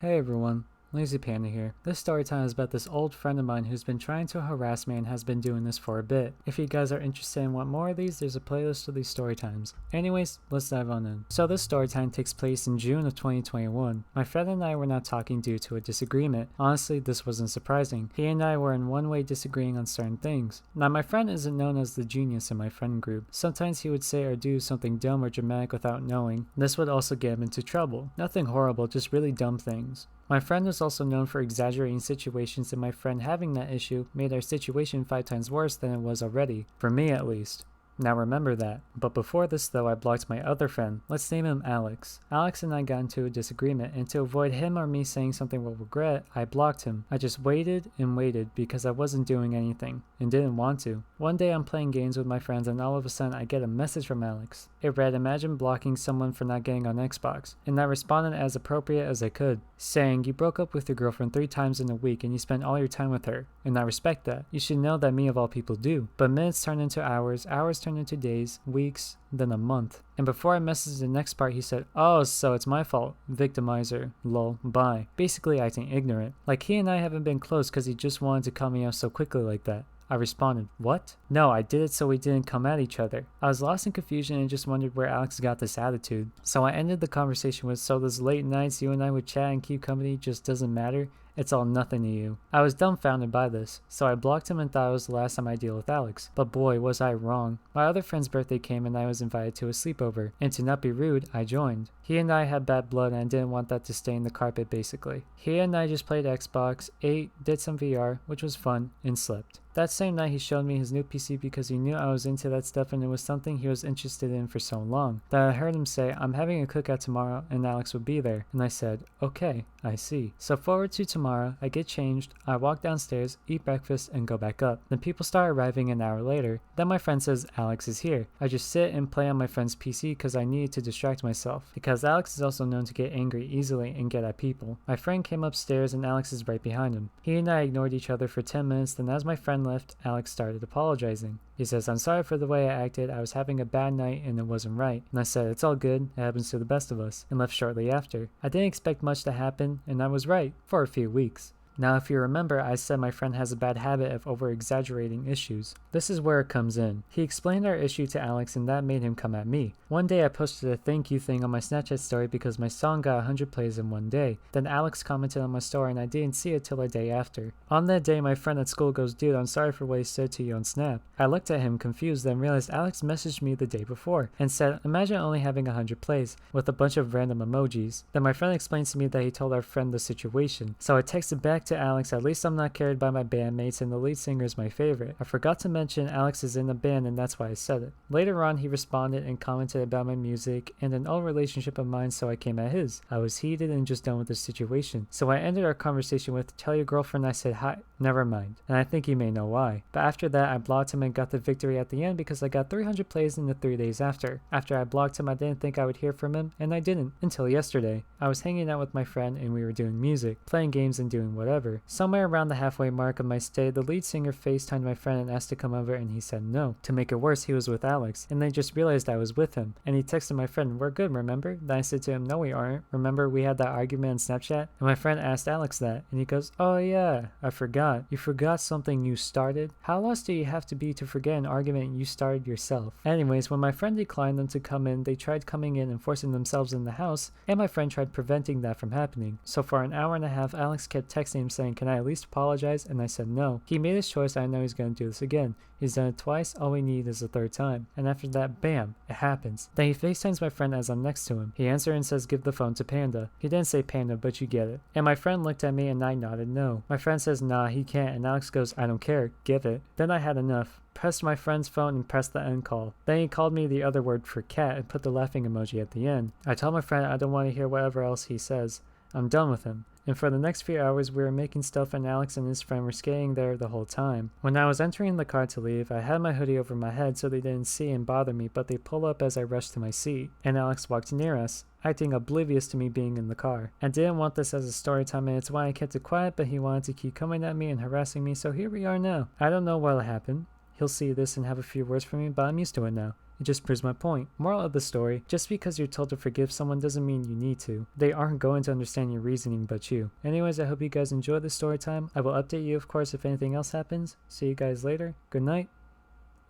Hey everyone, Lazy Panda here. This story time is about this old friend of mine who's been trying to harass me and has been doing this for a bit. If you guys are interested and want more of these, there's a playlist of these story times. Anyways, let's dive on in. So this story time takes place in June of 2021. My friend and I were not talking due to a disagreement. Honestly, this wasn't surprising. He and I were in one way disagreeing on certain things. Now my friend isn't known as the genius in my friend group. Sometimes he would say or do something dumb or dramatic without knowing. This would also get him into trouble. Nothing horrible, just really dumb things. My friend was also known for exaggerating situations, and my friend having that issue made our situation 5 times worse than it was already, for me at least. Now remember that. But before this though, I blocked my other friend. Let's name him Alex. Alex and I got into a disagreement, and to avoid him or me saying something we'll regret, I blocked him. I just waited and waited because I wasn't doing anything, and didn't want to. One day I'm playing games with my friends, and all of a sudden I get a message from Alex. It read, "Imagine blocking someone for not getting on Xbox," and I responded as appropriate as I could, saying, "You broke up with your girlfriend 3 times in a week and you spent all your time with her, and I respect that. You should know that me of all people do." But minutes turned into hours turned into days, weeks, then a month. And before I messaged the next part, he said, "Oh, so it's my fault. Victimizer. Lol. Bye." Basically acting ignorant. Like he and I haven't been close because he just wanted to cut me off so quickly like that. I responded, "What?" "No, I did it so we didn't come at each other." I was lost in confusion and just wondered where Alex got this attitude. So I ended the conversation with, "So those late nights you and I would chat and keep company just doesn't matter? It's all nothing to you." I was dumbfounded by this, so I blocked him and thought it was the last time I deal with Alex. But boy, was I wrong. My other friend's birthday came and I was invited to a sleepover, and to not be rude, I joined. He and I had bad blood and I didn't want that to stain the carpet basically. He and I just played Xbox, ate, did some VR, which was fun, and slept. That same night he showed me his new PC because he knew I was into that stuff and it was something he was interested in for so long, that I heard him say, "I'm having a cookout tomorrow and Alex will be there." And I said, "Okay, I see." So forward to tomorrow, I get changed, I walk downstairs, eat breakfast, and go back up. Then people start arriving an hour later. Then my friend says Alex is here. I just sit and play on my friend's PC because I needed to distract myself, because Alex is also known to get angry easily and get at people. My friend came upstairs and Alex is right behind him. He and I ignored each other for 10 minutes, then as my friend left, Alex started apologizing. He says, "I'm sorry for the way I acted. I was having a bad night and it wasn't right." And I said, "It's all good. It happens to the best of us," and left shortly after. I didn't expect much to happen, and I was right for a few weeks. Now, if you remember, I said my friend has a bad habit of over-exaggerating issues. This is where it comes in. He explained our issue to Alex and that made him come at me. One day I posted a thank you thing on my Snapchat story because my song got 100 plays in one day. Then Alex commented on my story and I didn't see it till a day after. On that day, my friend at school goes, "Dude, I'm sorry for what he said to you on Snap." I looked at him confused, then realized Alex messaged me the day before and said, "Imagine only having 100 plays," with a bunch of random emojis. Then my friend explained to me that he told our friend the situation. So I texted back to Alex, "At least I'm not carried by my bandmates and the lead singer is my favorite. I forgot to mention Alex is in a band and that's why I said it." Later on, he responded and commented about my music and an old relationship of mine, so I came at his. I was heated and just done with the situation. So I ended our conversation with, "Tell your girlfriend I said hi." Never mind. And I think you may know why. But after that, I blocked him and got the victory at the end because I got 300 plays in the 3 days after. After I blocked him, I didn't think I would hear from him, and I didn't, until yesterday. I was hanging out with my friend and we were doing music, playing games and doing whatever. Somewhere around the halfway mark of my stay, the lead singer FaceTimed my friend and asked to come over and he said no. To make it worse, he was with Alex, and they just realized I was with him. And he texted my friend, "We're good, remember?" Then I said to him, "No, we aren't. Remember we had that argument on Snapchat?" And my friend asked Alex that, and he goes, "Oh yeah, I forgot." You forgot something you started? How lost do you have to be to forget an argument you started yourself? Anyways, when my friend declined them to come in, they tried coming in and forcing themselves in the house, and my friend tried preventing that from happening. So for an hour and a half, Alex kept texting him saying, "Can I at least apologize?" And I said no. He made his choice. I know he's going to do this again. He's done it twice. All we need is a third time. And after that, bam, it happens. Then he FaceTimes my friend as I'm next to him. He answers and says, "Give the phone to Panda." He didn't say Panda, but you get it. And my friend looked at me and I nodded no. My friend says, "Nah, he can't." And Alex goes, "I don't care. Give it." Then I had enough. Pressed my friend's phone and pressed the end call. Then he called me the other word for cat and put the laughing emoji at the end. I told my friend I don't want to hear whatever else he says. I'm done with him. And for the next few hours we were making stuff and Alex and his friend were skating there the whole time. When I was entering the car to leave, I had my hoodie over my head so they didn't see and bother me, but they pulled up as I rushed to my seat, and Alex walked near us, acting oblivious to me being in the car. I didn't want this as a story time and it's why I kept it quiet, but he wanted to keep coming at me and harassing me, so here we are now. I don't know what'll happen. He'll see this and have a few words for me, but I'm used to it now. It just proves my point. Moral of the story, just because you're told to forgive someone doesn't mean you need to. They aren't going to understand your reasoning but you. Anyways, I hope you guys enjoyed the story time. I will update you, of course, if anything else happens. See you guys later. Good night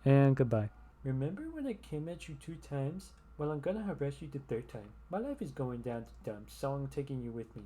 and goodbye. Remember when I came at you 2 times? Well, I'm gonna harass you the 3rd time. My life is going down the dumps, so I'm taking you with me.